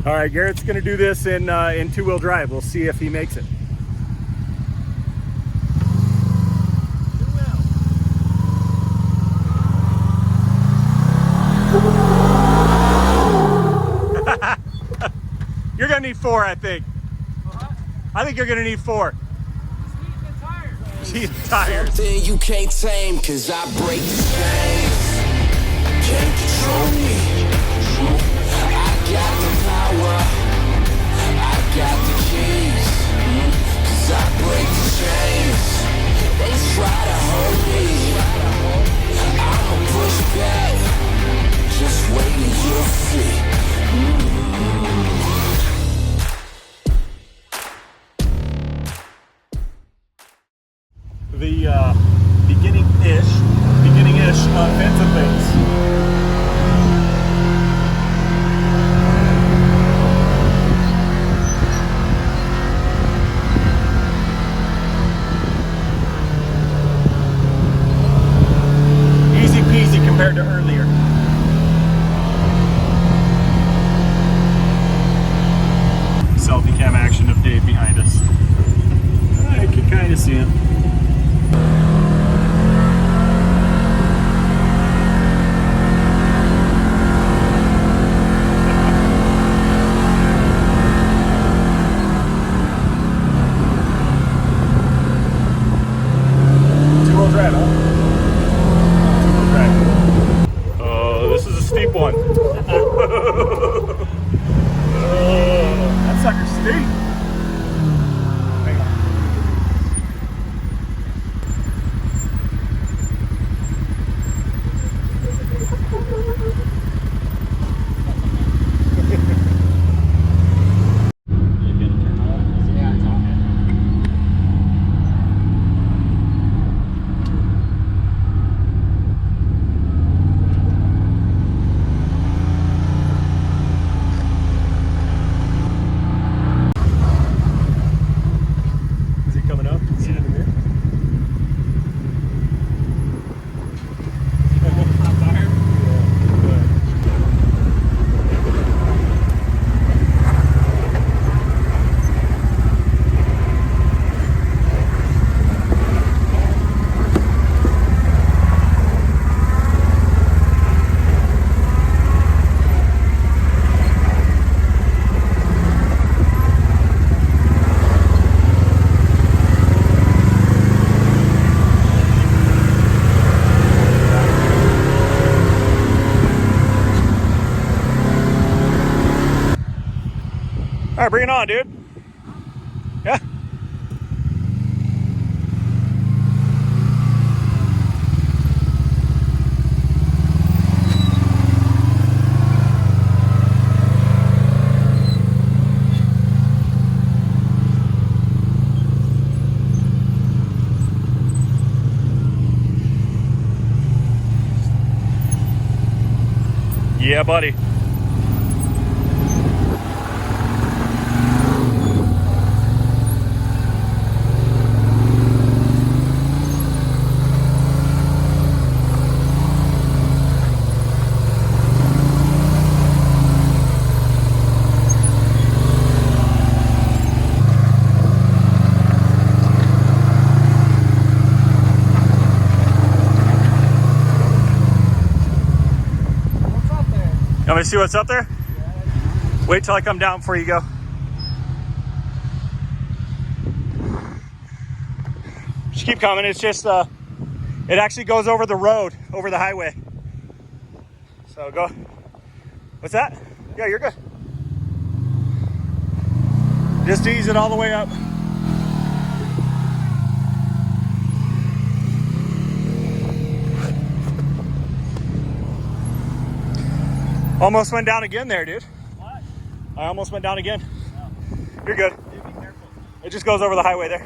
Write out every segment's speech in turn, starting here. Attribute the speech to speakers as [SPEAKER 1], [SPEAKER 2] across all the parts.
[SPEAKER 1] All right, Garrett's gonna do this in two-wheel drive. We'll see if he makes it. You're gonna need 4, I think. What? I think you're gonna need 4. She's tires.
[SPEAKER 2] Something you can't tame, 'cause I break the chains. Can't control me. I got the power. I got the keys. 'Cause I break the chains. They try to hold me. I'ma push back. Just wait and you'll see.
[SPEAKER 1] The beginning-ish offensive things. Easy peasy compared to earlier. Selfie cam action of Dave behind us. I can kind of see him. Oh, this is a steep one. That sucker's steep. Hang on. All right, bring it on, dude. Yeah. Yeah, buddy. You want me to see what's up there? Wait till I come down before you go. Just keep coming. It's just, it actually goes over the road, over the highway. So go. What's that? Yeah, you're good. Just ease it all the way up. Almost went down again there, dude. What? I almost went down again. No. You're good. Be careful. It just goes over the highway there.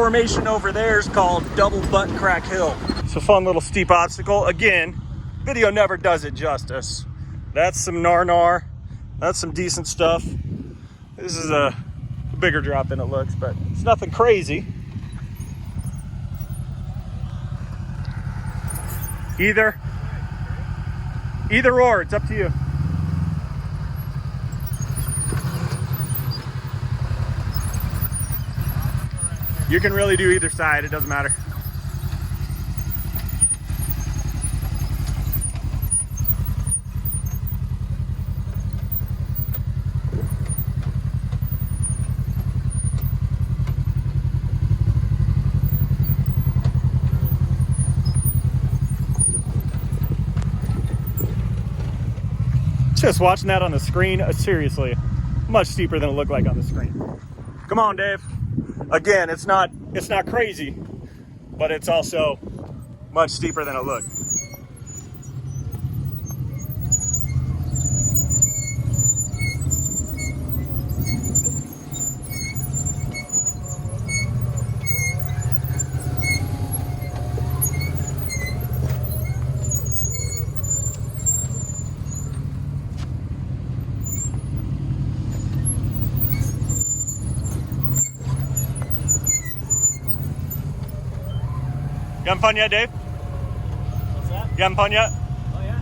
[SPEAKER 1] formation over there is called Double Butt Crack Hill. It's a fun little steep obstacle. Again, video never does it justice. That's some nar. That's some decent stuff. This is a bigger drop than it looks, but it's nothing crazy. Either or, it's up to you. You can really do either side, it doesn't matter. Just watching that on the screen, seriously, much steeper than it looked like on the screen. Come on, Dave. Again, it's not crazy, but it's also much steeper than it looked. You having fun yet, Dave?
[SPEAKER 3] What's that?
[SPEAKER 1] You having fun yet?
[SPEAKER 3] Oh, yeah.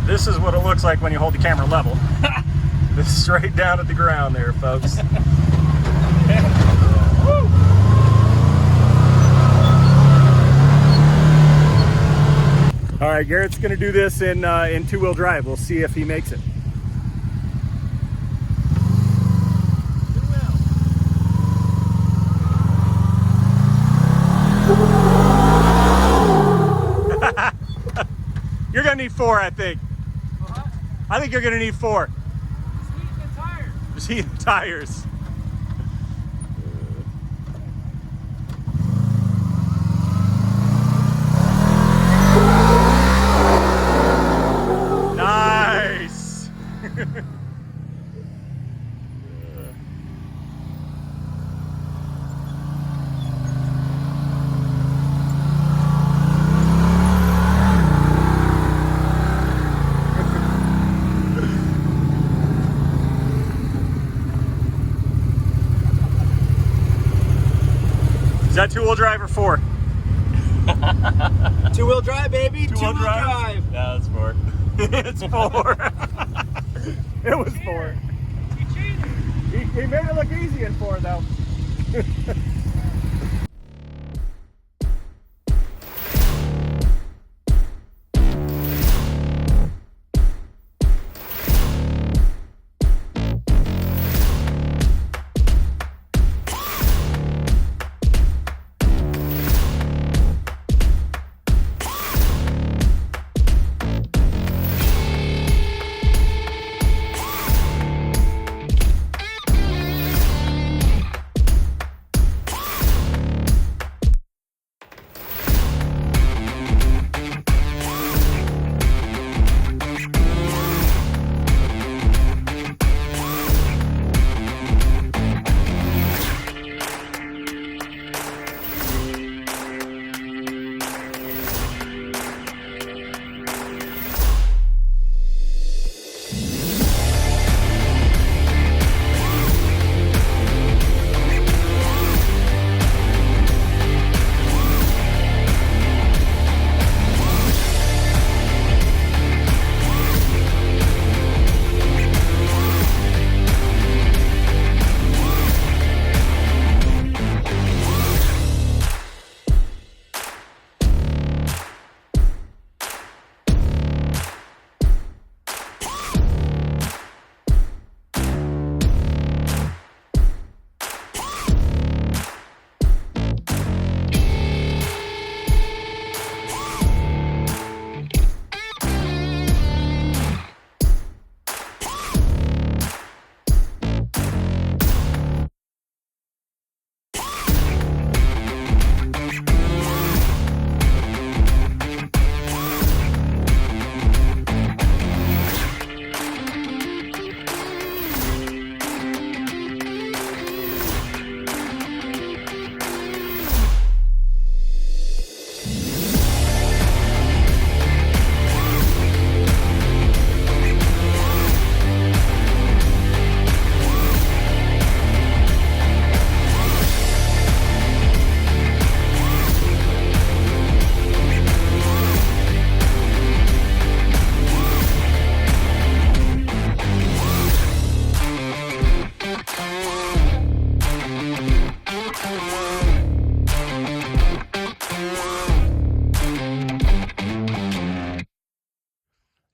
[SPEAKER 1] This is what it looks like when you hold the camera level. It's straight down at the ground there, folks. All right, Garrett's gonna do this in two-wheel drive. We'll see if he makes it. You're gonna need 4, I think.
[SPEAKER 3] What?
[SPEAKER 1] I think you're gonna need 4.
[SPEAKER 3] Just heating the tires.
[SPEAKER 1] Just heat the tires. Nice. Is that two-wheel drive or 4?
[SPEAKER 3] Two-wheel drive, baby.
[SPEAKER 1] Two-wheel drive?
[SPEAKER 3] Yeah, that's 4.
[SPEAKER 1] It's 4. It was 4.
[SPEAKER 3] You cheated.
[SPEAKER 1] He made it look easy in 4 though.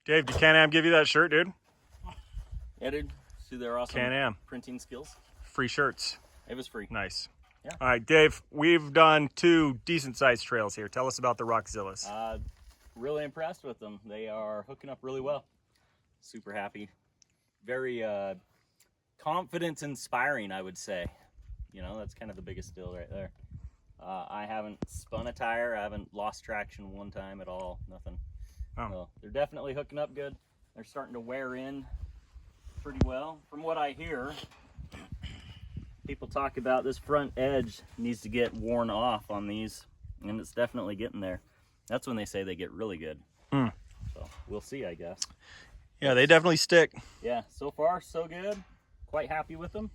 [SPEAKER 1] Dave, did Can-Am give you that shirt, dude?
[SPEAKER 4] Yeah, dude. See their awesome
[SPEAKER 1] Can-Am.
[SPEAKER 4] printing skills.
[SPEAKER 1] Free shirts.
[SPEAKER 4] It was free.
[SPEAKER 1] Nice.
[SPEAKER 4] Yeah.
[SPEAKER 1] All right, Dave, we've done 2 decent-sized trails here. Tell us about the Rockzillas.
[SPEAKER 4] Really impressed with them. They are hooking up really well. Super happy. Very confidence inspiring, I would say. You know, that's kind of the biggest deal right there. I haven't spun a tire. I haven't lost traction one time at all. Nothing.
[SPEAKER 1] Oh.
[SPEAKER 4] So they're definitely hooking up good. They're starting to wear in pretty well. From what I hear, people talk about this front edge needs to get worn off on these, and it's definitely getting there. That's when they say they get really good. So we'll see, I guess.
[SPEAKER 1] Yeah, they definitely stick.
[SPEAKER 4] Yeah, so far so good. Quite happy with them.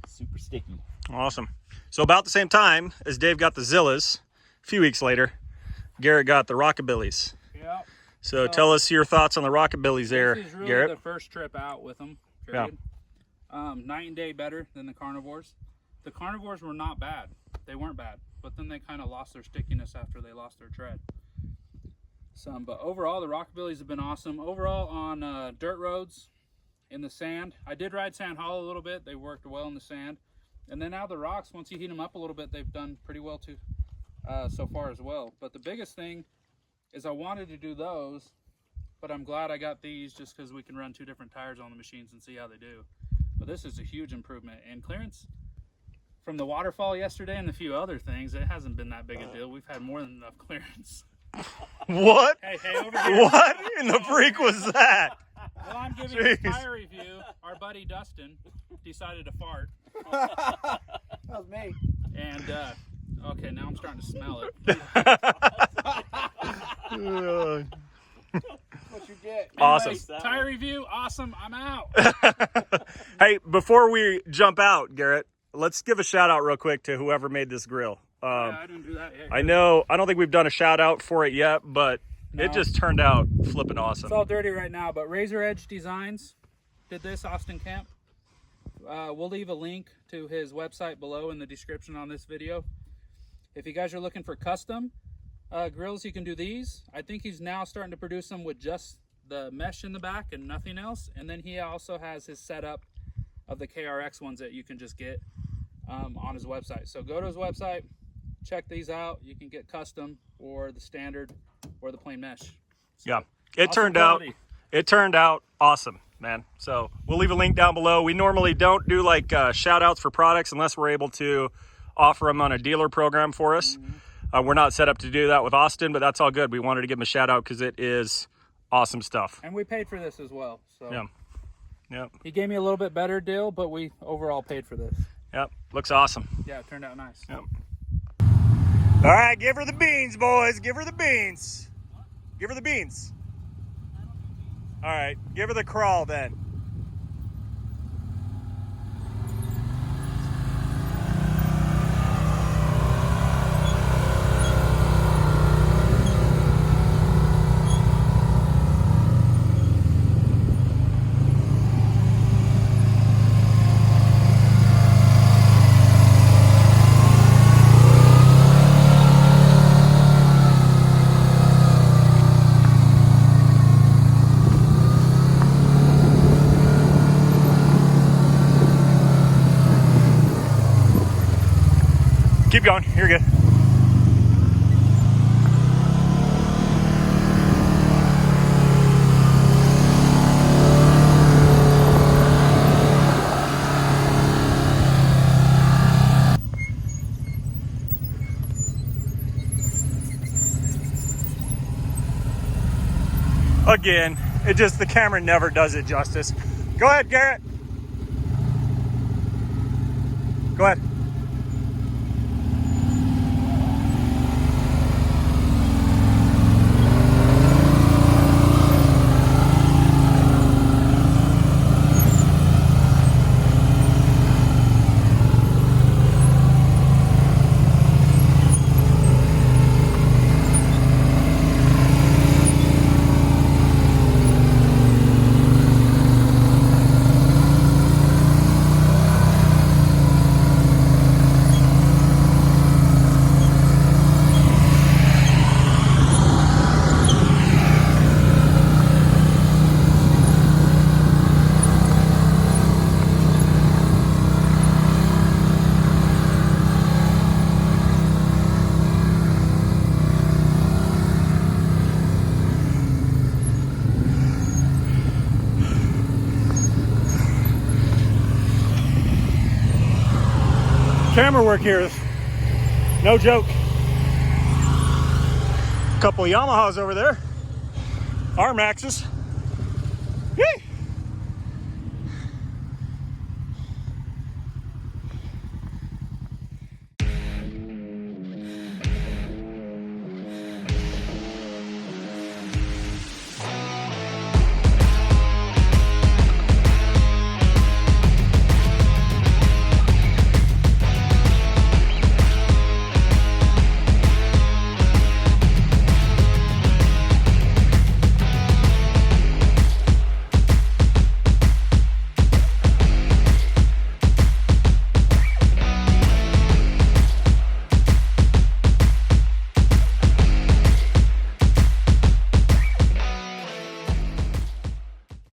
[SPEAKER 4] Super sticky.
[SPEAKER 1] Awesome. So about the same time as Dave got the Zillas, a few weeks later, Garrett got the Rockabillys.
[SPEAKER 3] Yeah.
[SPEAKER 1] So tell us your thoughts on the Rockabillys there,
[SPEAKER 3] This is really
[SPEAKER 1] Garrett.
[SPEAKER 3] the first trip out with them, period. Night and day better than the carnivores. The carnivores were not bad. They weren't bad, but then they kind of lost their stickiness after they lost their tread. But overall, the Rockabillys have been awesome. Overall, on dirt roads, in the sand, I did ride Sand Hollow a little bit. They worked well in the sand. And then out of the rocks, once you heat them up a little bit, they've done pretty well too, so far as well. But the biggest thing is I wanted to do those, but I'm glad I got these just because we can run 2 different tires on the machines and see how they do. But this is a huge improvement. And clearance from the waterfall yesterday and a few other things, it hasn't been that big a deal. We've had more than enough clearance.
[SPEAKER 1] What?
[SPEAKER 3] Hey, over here.
[SPEAKER 1] What in the freak was that?
[SPEAKER 3] While I'm giving a
[SPEAKER 1] Jeez.
[SPEAKER 3] tire review, our buddy Dustin decided to fart.
[SPEAKER 5] That was me.
[SPEAKER 3] And, okay, now I'm starting to smell it.
[SPEAKER 5] What you get?
[SPEAKER 1] Awesome.
[SPEAKER 3] Anyways, tire review, awesome. I'm out.
[SPEAKER 1] Hey, before we jump out, Garrett, let's give a shout out real quick to whoever made this grill.
[SPEAKER 3] Yeah, I didn't do that yet.
[SPEAKER 1] I know, I don't think we've done a shout out for it yet, but
[SPEAKER 3] No.
[SPEAKER 1] it just turned out flipping awesome.
[SPEAKER 3] It's all dirty right now, but Razor Edge Designs did this, Austin Kemp. We'll leave a link to his website below in the description on this video. If you guys are looking for custom grills, you can do these. I think he's now starting to produce them with just the mesh in the back and nothing else. And then he also has his setup of the KRX ones that you can just get on his website. So go to his website, check these out. You can get custom or the standard or the plain mesh. So,
[SPEAKER 1] Yeah, it
[SPEAKER 3] awesome
[SPEAKER 1] turned out awesome, man. So we'll leave a link down below. We normally don't do like shout outs for products unless we're able to offer them on a dealer program for us. We're not set up to do that with Austin, but that's all good. We wanted to give him a shout out because it is awesome stuff.
[SPEAKER 3] And we paid for this as well. So
[SPEAKER 1] Yeah. Yep.
[SPEAKER 3] he gave me a little bit better deal, but we overall paid for this.
[SPEAKER 1] Yep. Looks awesome.
[SPEAKER 3] Yeah, it turned out nice.
[SPEAKER 1] Yep. All right, give her the beans, boys. Give her the beans. Give her the beans. All right, give her the crawl then. Keep going. You're good. Again, the camera never does it justice. Go ahead, Garrett. Go ahead. Camera work here is no joke. Couple of Yamahas over there. R-Maxes.